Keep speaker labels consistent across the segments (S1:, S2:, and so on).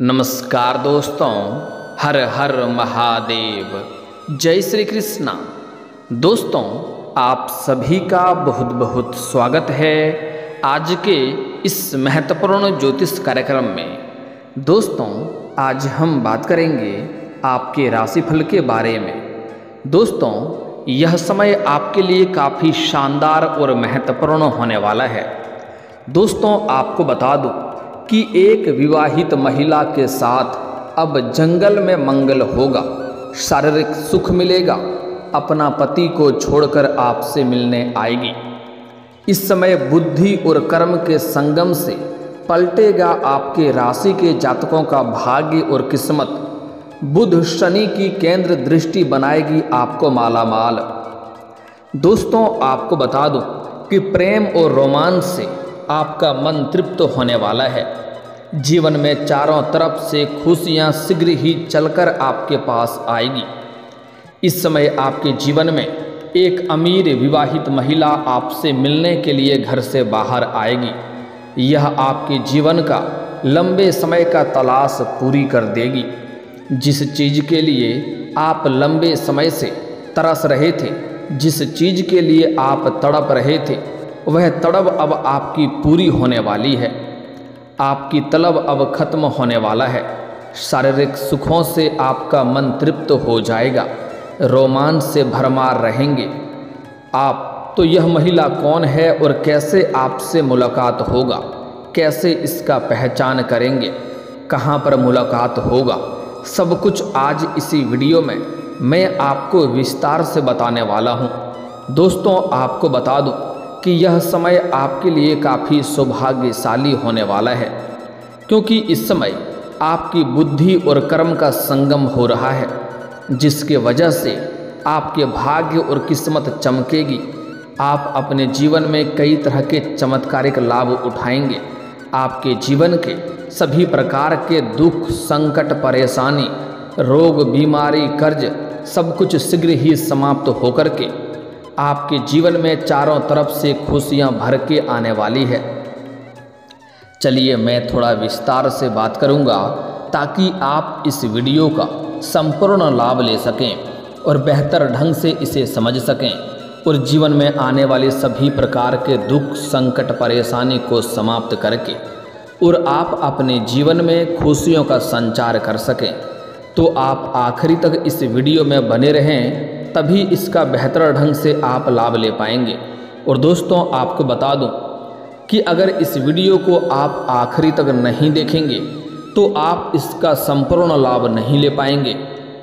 S1: नमस्कार दोस्तों, हर हर महादेव, जय श्री कृष्णा। दोस्तों, आप सभी का बहुत बहुत स्वागत है आज के इस महत्वपूर्ण ज्योतिष कार्यक्रम में। दोस्तों, आज हम बात करेंगे आपके राशिफल के बारे में। दोस्तों, यह समय आपके लिए काफ़ी शानदार और महत्वपूर्ण होने वाला है। दोस्तों, आपको बता दूं कि एक विवाहित महिला के साथ अब जंगल में मंगल होगा, शारीरिक सुख मिलेगा, अपना पति को छोड़कर आपसे मिलने आएगी। इस समय बुद्धि और कर्म के संगम से पलटेगा आपके राशि के जातकों का भाग्य और किस्मत। बुध शनि की केंद्र दृष्टि बनाएगी आपको मालामाल। दोस्तों, आपको बता दूं कि प्रेम और रोमांस से आपका मन तृप्त होने वाला है। जीवन में चारों तरफ से खुशियां शीघ्र ही चलकर आपके पास आएगी। इस समय आपके जीवन में एक अमीर विवाहित महिला आपसे मिलने के लिए घर से बाहर आएगी। यह आपके जीवन का लंबे समय का तलाश पूरी कर देगी। जिस चीज़ के लिए आप लंबे समय से तरस रहे थे, जिस चीज़ के लिए आप तड़प रहे थे, वह तड़प अब आपकी पूरी होने वाली है। आपकी तलब अब खत्म होने वाला है। शारीरिक सुखों से आपका मन तृप्त हो जाएगा, रोमांच से भरमार रहेंगे आप। तो यह महिला कौन है और कैसे आपसे मुलाकात होगा, कैसे इसका पहचान करेंगे, कहाँ पर मुलाकात होगा, सब कुछ आज इसी वीडियो में मैं आपको विस्तार से बताने वाला हूँ। दोस्तों, आपको बता दूँ कि यह समय आपके लिए काफ़ी सौभाग्यशाली होने वाला है, क्योंकि इस समय आपकी बुद्धि और कर्म का संगम हो रहा है, जिसके वजह से आपके भाग्य और किस्मत चमकेगी। आप अपने जीवन में कई तरह के चमत्कारिक लाभ उठाएंगे। आपके जीवन के सभी प्रकार के दुख, संकट, परेशानी, रोग, बीमारी, कर्ज सब कुछ शीघ्र ही समाप्त होकर के आपके जीवन में चारों तरफ से खुशियां भर के आने वाली है। चलिए, मैं थोड़ा विस्तार से बात करूंगा ताकि आप इस वीडियो का संपूर्ण लाभ ले सकें और बेहतर ढंग से इसे समझ सकें और जीवन में आने वाले सभी प्रकार के दुख, संकट, परेशानी को समाप्त करके और आप अपने जीवन में खुशियों का संचार कर सकें। तो आप आखिरी तक इस वीडियो में बने रहें, तभी इसका बेहतर ढंग से आप लाभ ले पाएंगे। और दोस्तों, आपको बता दूं कि अगर इस वीडियो को आप आखिरी तक नहीं देखेंगे तो आप इसका संपूर्ण लाभ नहीं ले पाएंगे।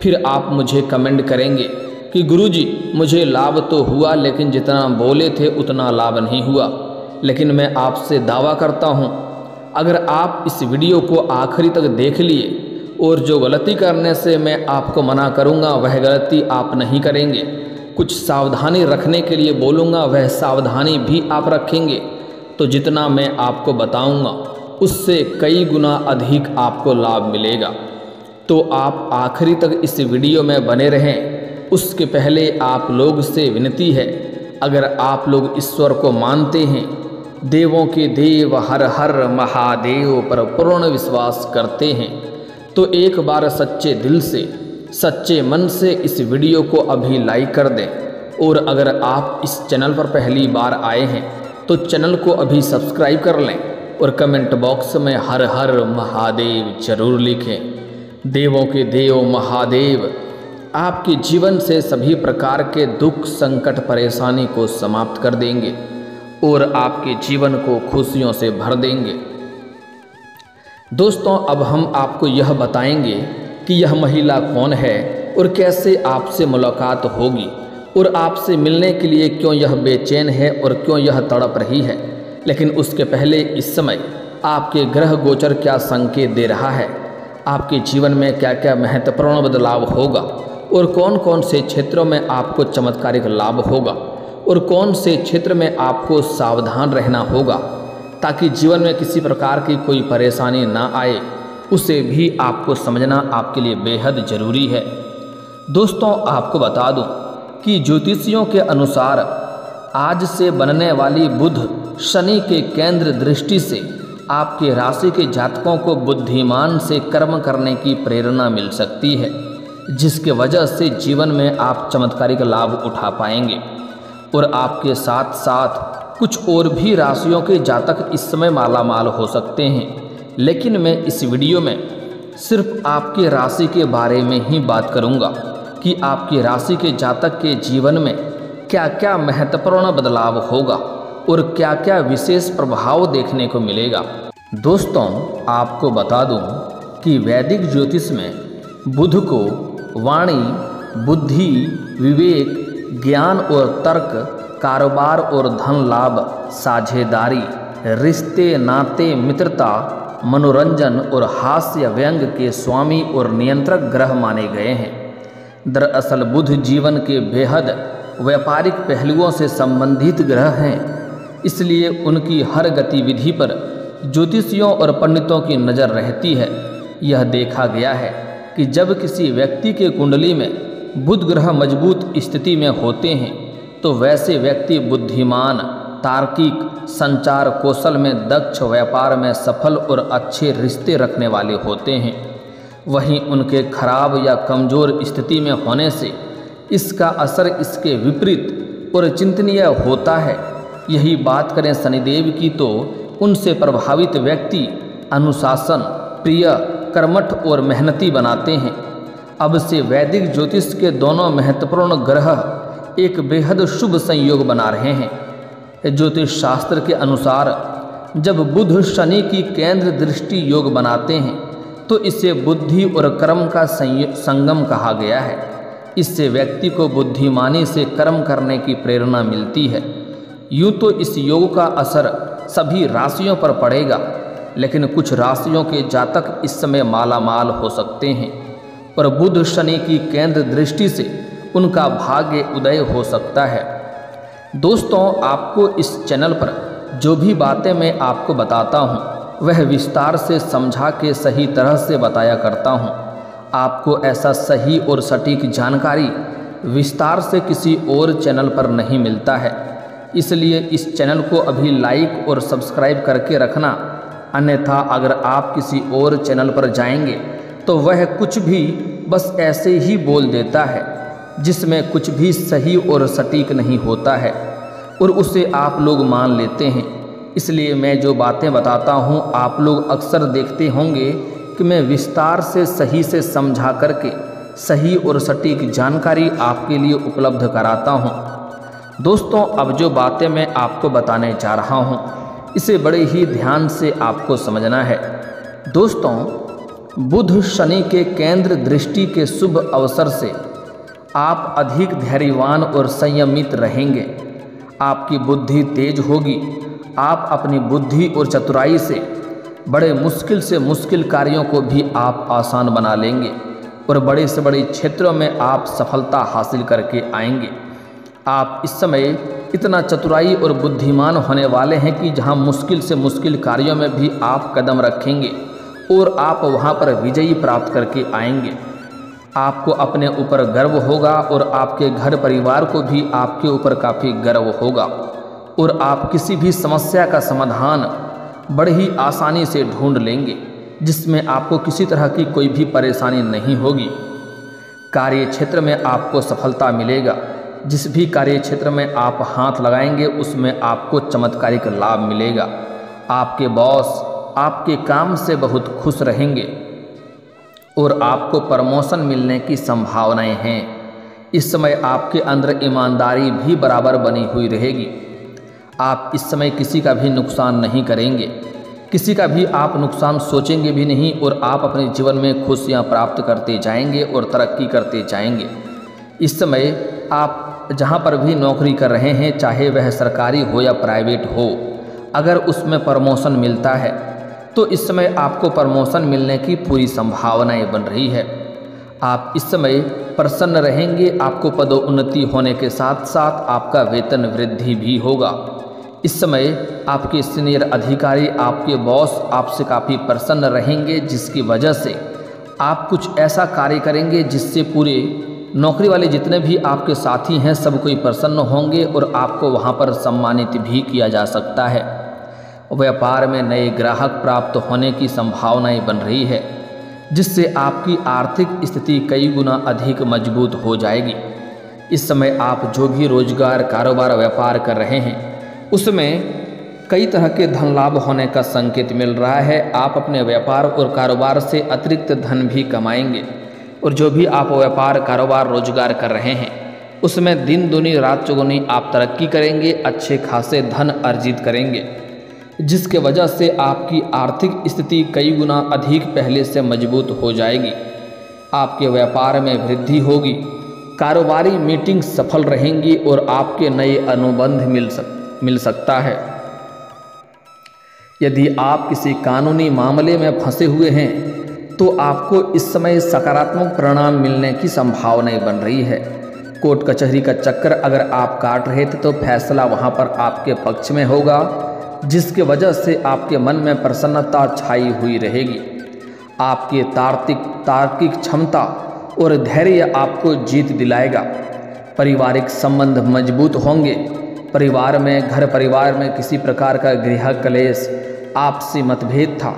S1: फिर आप मुझे कमेंट करेंगे कि गुरुजी, मुझे लाभ तो हुआ लेकिन जितना बोले थे उतना लाभ नहीं हुआ। लेकिन मैं आपसे दावा करता हूं, अगर आप इस वीडियो को आखिरी तक देख लिए और जो गलती करने से मैं आपको मना करूंगा वह गलती आप नहीं करेंगे, कुछ सावधानी रखने के लिए बोलूँगा वह सावधानी भी आप रखेंगे, तो जितना मैं आपको बताऊंगा उससे कई गुना अधिक आपको लाभ मिलेगा। तो आप आखिरी तक इस वीडियो में बने रहें। उसके पहले आप लोग से विनती है, अगर आप लोग ईश्वर को मानते हैं, देवों के देव हर हर महादेव पर पूर्ण विश्वास करते हैं, तो एक बार सच्चे दिल से, सच्चे मन से इस वीडियो को अभी लाइक कर दें। और अगर आप इस चैनल पर पहली बार आए हैं तो चैनल को अभी सब्सक्राइब कर लें और कमेंट बॉक्स में हर हर महादेव जरूर लिखें। देवों के देव महादेव आपके जीवन से सभी प्रकार के दुख, संकट, परेशानी को समाप्त कर देंगे और आपके जीवन को खुशियों से भर देंगे। दोस्तों, अब हम आपको यह बताएंगे कि यह महिला कौन है और कैसे आपसे मुलाकात होगी और आपसे मिलने के लिए क्यों यह बेचैन है और क्यों यह तड़प रही है। लेकिन उसके पहले इस समय आपके ग्रह गोचर क्या संकेत दे रहा है, आपके जीवन में क्या क्या महत्वपूर्ण बदलाव होगा और कौन कौन से क्षेत्रों में आपको चमत्कारिक लाभ होगा और कौन से क्षेत्र में आपको सावधान रहना होगा ताकि जीवन में किसी प्रकार की कोई परेशानी ना आए, उसे भी आपको समझना आपके लिए बेहद ज़रूरी है। दोस्तों, आपको बता दूं कि ज्योतिषियों के अनुसार आज से बनने वाली बुध शनि के केंद्र दृष्टि से आपके राशि के जातकों को बुद्धिमान से कर्म करने की प्रेरणा मिल सकती है, जिसके वजह से जीवन में आप चमत्कारिक लाभ उठा पाएंगे। और आपके साथ साथ कुछ और भी राशियों के जातक इस समय माला माल हो सकते हैं, लेकिन मैं इस वीडियो में सिर्फ आपके राशि के बारे में ही बात करूंगा कि आपकी राशि के जातक के जीवन में क्या क्या महत्वपूर्ण बदलाव होगा और क्या क्या विशेष प्रभाव देखने को मिलेगा। दोस्तों, आपको बता दूं कि वैदिक ज्योतिष में बुध को वाणी, बुद्धि, विवेक, ज्ञान और तर्क, कारोबार और धन लाभ, साझेदारी, रिश्ते नाते, मित्रता, मनोरंजन और हास्य व्यंग के स्वामी और नियंत्रक ग्रह माने गए हैं। दरअसल बुध जीवन के बेहद व्यापारिक पहलुओं से संबंधित ग्रह हैं, इसलिए उनकी हर गतिविधि पर ज्योतिषियों और पंडितों की नज़र रहती है। यह देखा गया है कि जब किसी व्यक्ति के कुंडली में बुध ग्रह मजबूत स्थिति में होते हैं तो वैसे व्यक्ति बुद्धिमान, तार्किक, संचार कौशल में दक्ष, व्यापार में सफल और अच्छे रिश्ते रखने वाले होते हैं। वहीं उनके खराब या कमज़ोर स्थिति में होने से इसका असर इसके विपरीत और चिंतनीय होता है। यही बात करें शनिदेव की तो उनसे प्रभावित व्यक्ति अनुशासन प्रिय, कर्मठ और मेहनती बनाते हैं। अब से वैदिक ज्योतिष के दोनों महत्वपूर्ण ग्रह एक बेहद शुभ संयोग बना रहे हैं। ज्योतिष शास्त्र के अनुसार जब बुध शनि की केंद्र दृष्टि योग बनाते हैं तो इसे बुद्धि और कर्म का संगम कहा गया है। इससे व्यक्ति को बुद्धिमानी से कर्म करने की प्रेरणा मिलती है। यूँ तो इस योग का असर सभी राशियों पर पड़ेगा, लेकिन कुछ राशियों के जातक इस समय माला माल हो सकते हैं और बुध शनि की केंद्र दृष्टि से उनका भाग्य उदय हो सकता है। दोस्तों, आपको इस चैनल पर जो भी बातें मैं आपको बताता हूँ वह विस्तार से समझा के सही तरह से बताया करता हूँ। आपको ऐसा सही और सटीक जानकारी विस्तार से किसी और चैनल पर नहीं मिलता है, इसलिए इस चैनल को अभी लाइक और सब्सक्राइब करके रखना। अन्यथा अगर आप किसी और चैनल पर जाएंगे तो वह कुछ भी बस ऐसे ही बोल देता है, जिसमें कुछ भी सही और सटीक नहीं होता है और उसे आप लोग मान लेते हैं। इसलिए मैं जो बातें बताता हूँ आप लोग अक्सर देखते होंगे कि मैं विस्तार से सही से समझा करके सही और सटीक जानकारी आपके लिए उपलब्ध कराता हूँ। दोस्तों, अब जो बातें मैं आपको बताने जा रहा हूँ इसे बड़े ही ध्यान से आपको समझना है। दोस्तों, बुध शनि के केंद्र दृष्टि के शुभ अवसर से आप अधिक धैर्यवान और संयमित रहेंगे। आपकी बुद्धि तेज होगी। आप अपनी बुद्धि और चतुराई से बड़े मुश्किल से मुश्किल कार्यों को भी आप आसान बना लेंगे और बड़े से बड़े क्षेत्रों में आप सफलता हासिल करके आएंगे। आप इस समय इतना चतुराई और बुद्धिमान होने वाले हैं कि जहां मुश्किल से मुश्किल कार्यों में भी आप कदम रखेंगे और आप वहां पर विजयी प्राप्त करके आएंगे। आपको अपने ऊपर गर्व होगा और आपके घर परिवार को भी आपके ऊपर काफ़ी गर्व होगा और आप किसी भी समस्या का समाधान बड़े ही आसानी से ढूंढ लेंगे, जिसमें आपको किसी तरह की कोई भी परेशानी नहीं होगी। कार्य क्षेत्र में आपको सफलता मिलेगा। जिस भी कार्य क्षेत्र में आप हाथ लगाएंगे उसमें आपको चमत्कारिक लाभ मिलेगा। आपके बॉस आपके काम से बहुत खुश रहेंगे और आपको प्रमोशन मिलने की संभावनाएं हैं। इस समय आपके अंदर ईमानदारी भी बराबर बनी हुई रहेगी। आप इस समय किसी का भी नुकसान नहीं करेंगे, किसी का भी आप नुकसान सोचेंगे भी नहीं और आप अपने जीवन में खुशियां प्राप्त करते जाएंगे और तरक्की करते जाएंगे। इस समय आप जहां पर भी नौकरी कर रहे हैं, चाहे वह सरकारी हो या प्राइवेट हो, अगर उसमें प्रमोशन मिलता है तो इस समय आपको प्रमोशन मिलने की पूरी संभावनाएं बन रही है। आप इस समय प्रसन्न रहेंगे। आपको पदोन्नति होने के साथ साथ आपका वेतन वृद्धि भी होगा। इस समय आपके सीनियर अधिकारी, आपके बॉस आपसे काफ़ी प्रसन्न रहेंगे, जिसकी वजह से आप कुछ ऐसा कार्य करेंगे जिससे पूरे नौकरी वाले जितने भी आपके साथी हैं सब कोई प्रसन्न होंगे और आपको वहां पर सम्मानित भी किया जा सकता है। व्यापार में नए ग्राहक प्राप्त होने की संभावनाएं बन रही है, जिससे आपकी आर्थिक स्थिति कई गुना अधिक मजबूत हो जाएगी। इस समय आप जो भी रोजगार, कारोबार, व्यापार कर रहे हैं उसमें कई तरह के धन लाभ होने का संकेत मिल रहा है। आप अपने व्यापार और कारोबार से अतिरिक्त धन भी कमाएंगे और जो भी आप व्यापार, कारोबार, रोजगार कर रहे हैं उसमें दिन दूनी रात चौगुनी आप तरक्की करेंगे, अच्छे खासे धन अर्जित करेंगे, जिसके वजह से आपकी आर्थिक स्थिति कई गुना अधिक पहले से मजबूत हो जाएगी। आपके व्यापार में वृद्धि होगी, कारोबारी मीटिंग सफल रहेंगी और आपके नए अनुबंध मिल सकता है। यदि आप किसी कानूनी मामले में फंसे हुए हैं तो आपको इस समय सकारात्मक परिणाम मिलने की संभावनाएं बन रही है। कोर्ट कचहरी का चक्कर अगर आप काट रहे थे तो फैसला वहां पर आपके पक्ष में होगा, जिसके वजह से आपके मन में प्रसन्नता छाई हुई रहेगी। आपकी तार्किक क्षमता और धैर्य आपको जीत दिलाएगा। पारिवारिक संबंध मजबूत होंगे। परिवार में, घर परिवार में किसी प्रकार का गृह कलेश, आपसी मतभेद था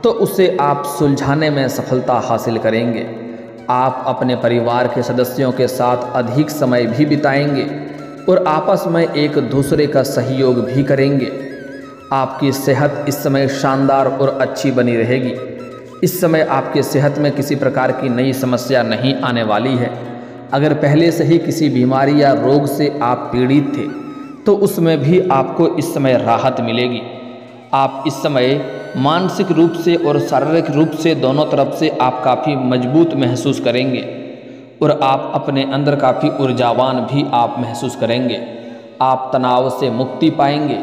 S1: तो उसे आप सुलझाने में सफलता हासिल करेंगे। आप अपने परिवार के सदस्यों के साथ अधिक समय भी बिताएंगे और आपस में एक दूसरे का सहयोग भी करेंगे। आपकी सेहत इस समय शानदार और अच्छी बनी रहेगी। इस समय आपके सेहत में किसी प्रकार की नई समस्या नहीं आने वाली है। अगर पहले से ही किसी बीमारी या रोग से आप पीड़ित थे तो उसमें भी आपको इस समय राहत मिलेगी। आप इस समय मानसिक रूप से और शारीरिक रूप से दोनों तरफ से आप काफ़ी मजबूत महसूस करेंगे और आप अपने अंदर काफ़ी ऊर्जावान भी आप महसूस करेंगे। आप तनाव से मुक्ति पाएंगे,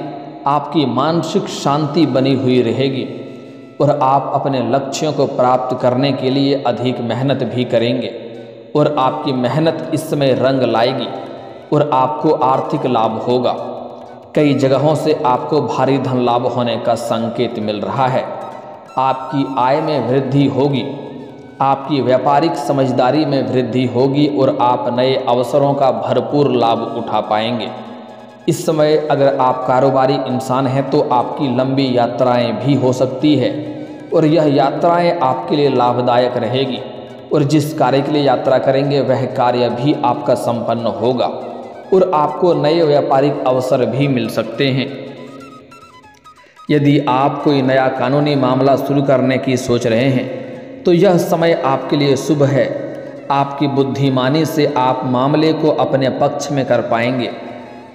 S1: आपकी मानसिक शांति बनी हुई रहेगी और आप अपने लक्ष्यों को प्राप्त करने के लिए अधिक मेहनत भी करेंगे और आपकी मेहनत इस समय रंग लाएगी और आपको आर्थिक लाभ होगा। कई जगहों से आपको भारी धन लाभ होने का संकेत मिल रहा है। आपकी आय में वृद्धि होगी, आपकी व्यापारिक समझदारी में वृद्धि होगी और आप नए अवसरों का भरपूर लाभ उठा पाएंगे। इस समय अगर आप कारोबारी इंसान हैं तो आपकी लंबी यात्राएं भी हो सकती है और यह यात्राएं आपके लिए लाभदायक रहेगी और जिस कार्य के लिए यात्रा करेंगे वह कार्य भी आपका संपन्न होगा और आपको नए व्यापारिक अवसर भी मिल सकते हैं। यदि आप कोई नया कानूनी मामला शुरू करने की सोच रहे हैं तो यह समय आपके लिए शुभ है। आपकी बुद्धिमानी से आप मामले को अपने पक्ष में कर पाएंगे।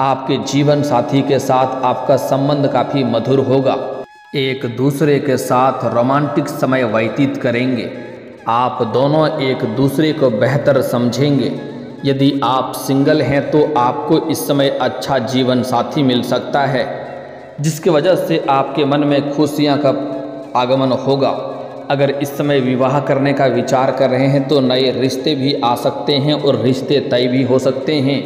S1: आपके जीवन साथी के साथ आपका संबंध काफ़ी मधुर होगा। एक दूसरे के साथ रोमांटिक समय व्यतीत करेंगे। आप दोनों एक दूसरे को बेहतर समझेंगे। यदि आप सिंगल हैं तो आपको इस समय अच्छा जीवन साथी मिल सकता है, जिसकी वजह से आपके मन में खुशियां का आगमन होगा। अगर इस समय विवाह करने का विचार कर रहे हैं तो नए रिश्ते भी आ सकते हैं और रिश्ते तय भी हो सकते हैं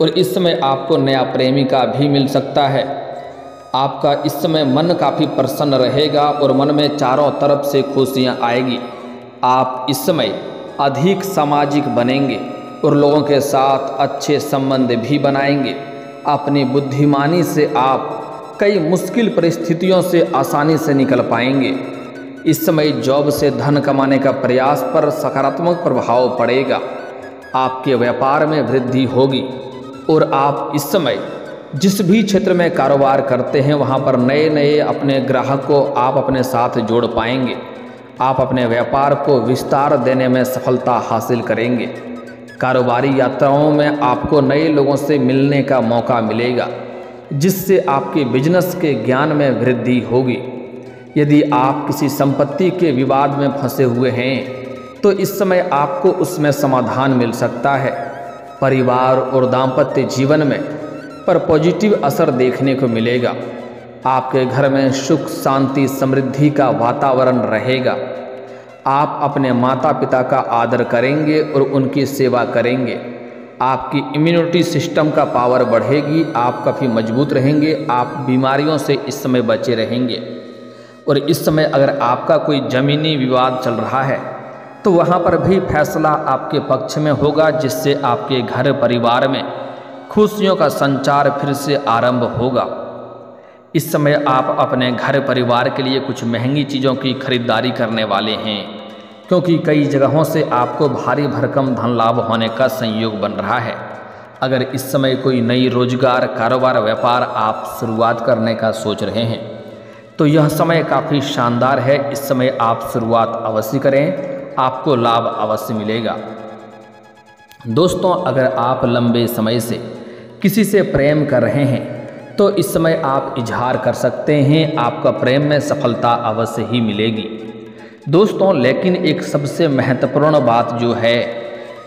S1: और इस समय आपको नया प्रेमिका भी मिल सकता है। आपका इस समय मन काफ़ी प्रसन्न रहेगा और मन में चारों तरफ से खुशियाँ आएगी। आप इस समय अधिक सामाजिक बनेंगे और लोगों के साथ अच्छे संबंध भी बनाएंगे। अपनी बुद्धिमानी से आप कई मुश्किल परिस्थितियों से आसानी से निकल पाएंगे। इस समय जॉब से धन कमाने का प्रयास पर सकारात्मक प्रभाव पड़ेगा। आपके व्यापार में वृद्धि होगी और आप इस समय जिस भी क्षेत्र में कारोबार करते हैं वहां पर नए नए अपने ग्राहक को आप अपने साथ जोड़ पाएंगे। आप अपने व्यापार को विस्तार देने में सफलता हासिल करेंगे। कारोबारी यात्राओं में आपको नए लोगों से मिलने का मौका मिलेगा, जिससे आपके बिजनेस के ज्ञान में वृद्धि होगी। यदि आप किसी संपत्ति के विवाद में फंसे हुए हैं तो इस समय आपको उसमें समाधान मिल सकता है। परिवार और दाम्पत्य जीवन में पर पॉजिटिव असर देखने को मिलेगा। आपके घर में सुख, शांति, समृद्धि का वातावरण रहेगा। आप अपने माता पिता का आदर करेंगे और उनकी सेवा करेंगे। आपकी इम्यूनिटी सिस्टम का पावर बढ़ेगी। आप काफ़ी मजबूत रहेंगे। आप बीमारियों से इस समय बचे रहेंगे और इस समय अगर आपका कोई ज़मीनी विवाद चल रहा है तो वहाँ पर भी फैसला आपके पक्ष में होगा, जिससे आपके घर परिवार में खुशियों का संचार फिर से आरंभ होगा। इस समय आप अपने घर परिवार के लिए कुछ महंगी चीज़ों की खरीदारी करने वाले हैं, क्योंकि कई जगहों से आपको भारी भरकम धन लाभ होने का संयोग बन रहा है। अगर इस समय कोई नई रोजगार, कारोबार, व्यापार आप शुरुआत करने का सोच रहे हैं तो यह समय काफ़ी शानदार है। इस समय आप शुरुआत अवश्य करें, आपको लाभ अवश्य मिलेगा। दोस्तों, अगर आप लंबे समय से किसी से प्रेम कर रहे हैं तो इस समय आप इजहार कर सकते हैं, आपका प्रेम में सफलता अवश्य ही मिलेगी। दोस्तों, लेकिन एक सबसे महत्वपूर्ण बात जो है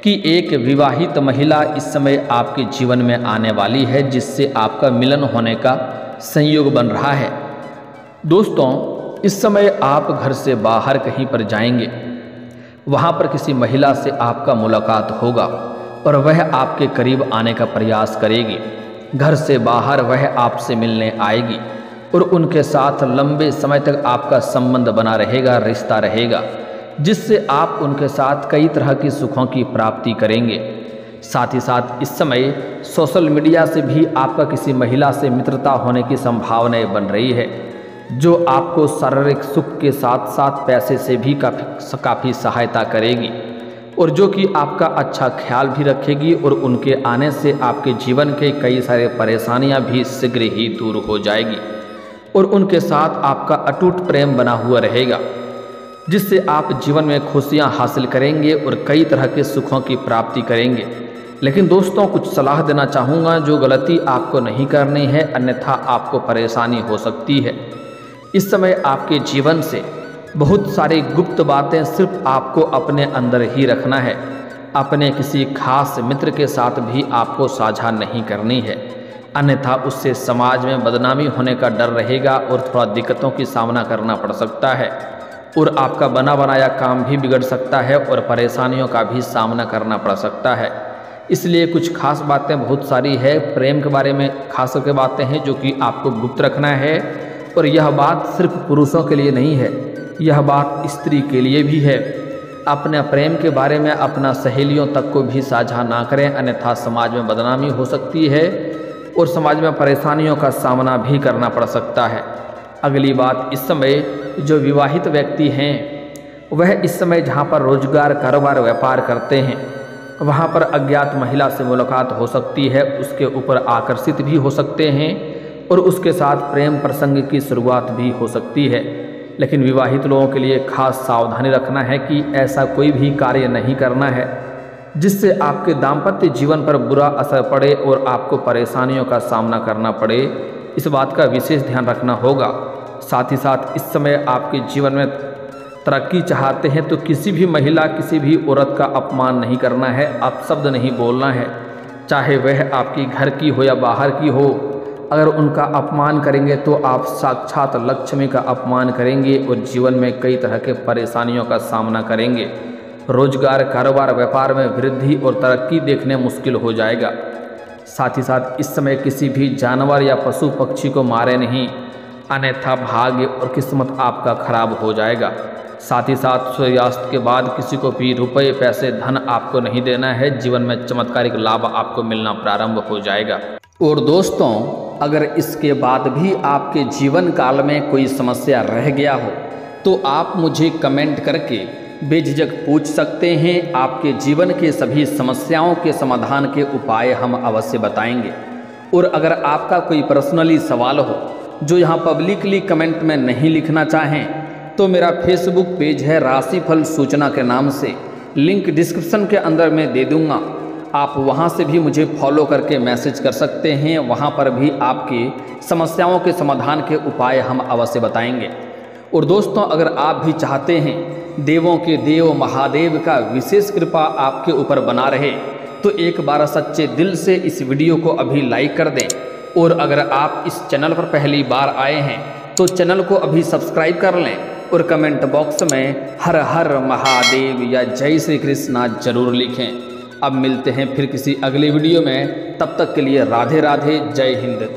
S1: कि एक विवाहित महिला इस समय आपके जीवन में आने वाली है, जिससे आपका मिलन होने का संयोग बन रहा है। दोस्तों, इस समय आप घर से बाहर कहीं पर जाएंगे, वहाँ पर किसी महिला से आपका मुलाकात होगा और वह आपके करीब आने का प्रयास करेगी। घर से बाहर वह आपसे मिलने आएगी और उनके साथ लंबे समय तक आपका संबंध बना रहेगा, रिश्ता रहेगा, जिससे आप उनके साथ कई तरह की सुखों की प्राप्ति करेंगे। साथ ही साथ इस समय सोशल मीडिया से भी आपका किसी महिला से मित्रता होने की संभावनाएं बन रही है, जो आपको शारीरिक सुख के साथ साथ पैसे से भी काफ़ी सहायता करेगी और जो कि आपका अच्छा ख्याल भी रखेगी और उनके आने से आपके जीवन के कई सारे परेशानियां भी शीघ्र ही दूर हो जाएगी और उनके साथ आपका अटूट प्रेम बना हुआ रहेगा, जिससे आप जीवन में खुशियां हासिल करेंगे और कई तरह के सुखों की प्राप्ति करेंगे। लेकिन दोस्तों, कुछ सलाह देना चाहूँगा, जो गलती आपको नहीं करनी है, अन्यथा आपको परेशानी हो सकती है। इस समय आपके जीवन से बहुत सारी गुप्त बातें सिर्फ आपको अपने अंदर ही रखना है। अपने किसी खास मित्र के साथ भी आपको साझा नहीं करनी है, अन्यथा उससे समाज में बदनामी होने का डर रहेगा और थोड़ा दिक्कतों की सामना करना पड़ सकता है और आपका बना बनाया काम भी बिगड़ सकता है और परेशानियों का भी सामना करना पड़ सकता है। इसलिए कुछ खास बातें बहुत सारी है, प्रेम के बारे में खास करके बातें हैं जो कि आपको गुप्त रखना है। और यह बात सिर्फ पुरुषों के लिए नहीं है, यह बात स्त्री के लिए भी है। अपने प्रेम के बारे में अपना सहेलियों तक को भी साझा ना करें, अन्यथा समाज में बदनामी हो सकती है और समाज में परेशानियों का सामना भी करना पड़ सकता है। अगली बात, इस समय जो विवाहित व्यक्ति हैं वह इस समय जहाँ पर रोजगार, कारोबार, व्यापार करते हैं वहाँ पर अज्ञात महिला से मुलाकात हो सकती है, उसके ऊपर आकर्षित भी हो सकते हैं और उसके साथ प्रेम प्रसंग की शुरुआत भी हो सकती है। लेकिन विवाहित लोगों के लिए खास सावधानी रखना है कि ऐसा कोई भी कार्य नहीं करना है जिससे आपके दाम्पत्य जीवन पर बुरा असर पड़े और आपको परेशानियों का सामना करना पड़े। इस बात का विशेष ध्यान रखना होगा। साथ ही साथ इस समय आपके जीवन में तरक्की चाहते हैं तो किसी भी महिला, किसी भी औरत का अपमान नहीं करना है, अपशब्द नहीं बोलना है, चाहे वह आपकी घर की हो या बाहर की हो। अगर उनका अपमान करेंगे तो आप साक्षात लक्ष्मी का अपमान करेंगे और जीवन में कई तरह के परेशानियों का सामना करेंगे। रोजगार, कारोबार, व्यापार में वृद्धि और तरक्की देखने मुश्किल हो जाएगा। साथ ही साथ इस समय किसी भी जानवर या पशु पक्षी को मारे नहीं, अन्यथा भाग्य और किस्मत आपका खराब हो जाएगा। साथ ही साथ सूर्यास्त के बाद किसी को भी रुपये, पैसे, धन आपको नहीं देना है। जीवन में चमत्कारिक लाभ आपको मिलना प्रारंभ हो जाएगा। और दोस्तों, अगर इसके बाद भी आपके जीवन काल में कोई समस्या रह गया हो तो आप मुझे कमेंट करके बेझिझक पूछ सकते हैं। आपके जीवन के सभी समस्याओं के समाधान के उपाय हम अवश्य बताएंगे। और अगर आपका कोई पर्सनली सवाल हो जो यहाँ पब्लिकली कमेंट में नहीं लिखना चाहें तो मेरा फेसबुक पेज है राशिफल सूचना के नाम से, लिंक डिस्क्रिप्शन के अंदर मैं दे दूँगा। आप वहां से भी मुझे फॉलो करके मैसेज कर सकते हैं। वहां पर भी आपकी समस्याओं के समाधान के उपाय हम अवश्य बताएंगे। और दोस्तों, अगर आप भी चाहते हैं देवों के देव महादेव का विशेष कृपा आपके ऊपर बना रहे तो एक बार सच्चे दिल से इस वीडियो को अभी लाइक कर दें। और अगर आप इस चैनल पर पहली बार आए हैं तो चैनल को अभी सब्सक्राइब कर लें और कमेंट बॉक्स में हर हर महादेव या जय श्री कृष्णा जरूर लिखें। अब मिलते हैं फिर किसी अगले वीडियो में, तब तक के लिए राधे राधे, जय हिंद।